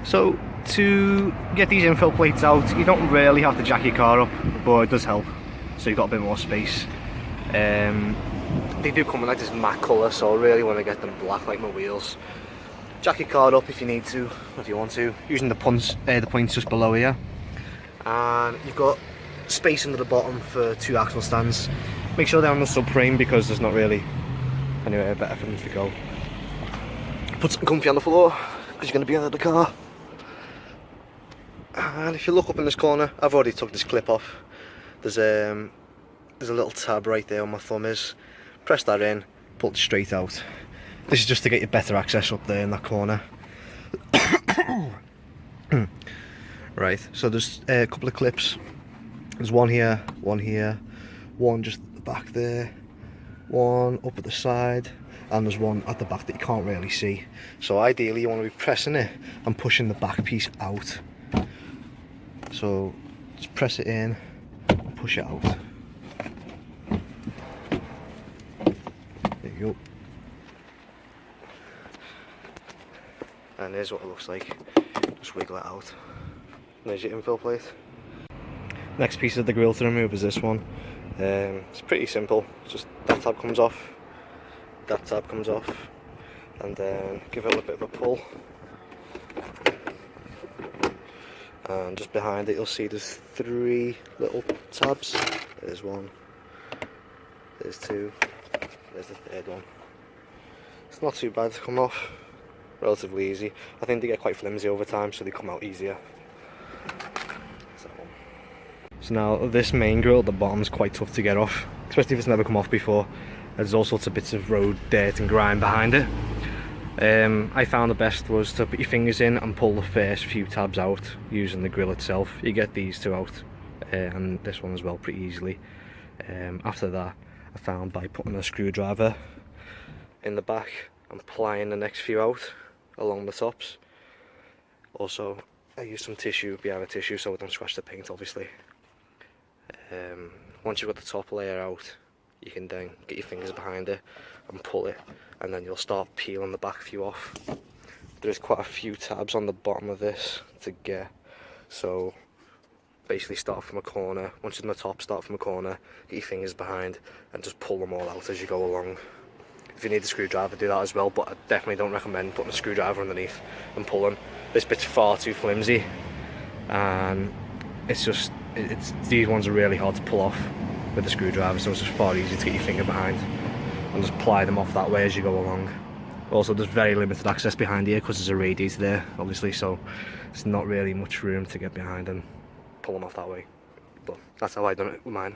So to get these infill plates out, you don't really have to jack your car up, but it does help, so you've got a bit more space. They do come in like this matte colour, so I really want to get them black like my wheels. Jack your car up if you need to, if you want to, using the points just below here. And you've got space under the bottom for 2 axle stands. Make sure they're on the subframe because there's not really anywhere better for them to go. Put something comfy on the floor because you're going to be under the car. And if you look up in this corner, I've already took this clip off. There's a little tab right there where my thumb is. Press that in, pull it straight out. This is just to get you better access up there in that corner. Right, so there's a couple of clips. There's one here, one just at the back there, one up at the side, and there's one at the back that you can't really see. So ideally you want to be pressing it and pushing the back piece out. So just press it in, push it out. There you go. And there's what it looks like. Just wiggle it out. There's your infill plate. Next piece of the grille to remove is this one. It's pretty simple. Just that tab comes off, that tab comes off, and then give it a bit of a pull. And just behind it you'll see there's 3 little tabs. There's one, there's 2, there's the 3rd one. It's not too bad to come off, relatively easy. I think they get quite flimsy over time, so they come out easier. So now this main grille at the bottom is quite tough to get off, especially if it's never come off before. There's all sorts of bits of road dirt and grime behind it. I found the best was to put your fingers in and pull the first few tabs out using the grille itself. You get these 2 out, and this one as well pretty easily. After that I found by putting a screwdriver in the back and plying the next few out along the tops. Also I used some tissue, behind tissue, so it don't scratch the paint obviously. Once you've got the top layer out, you can then get your fingers behind it and pull it, and then you'll start peeling the back few off. There's quite a few tabs on the bottom of this to get, so basically start from a corner. Once you're on the top, start from a corner, get your fingers behind and just pull them all out as you go along. If you need a screwdriver, do that as well, but I definitely don't recommend putting a screwdriver underneath and pulling. This bit's far too flimsy, and these ones are really hard to pull off with the screwdriver, so it's just far easier to get your finger behind and just ply them off that way as you go along. Also there's very limited access behind here because there's a radiator there obviously, so it's not really much room to get behind and pull them off that way, but that's how I done it with mine.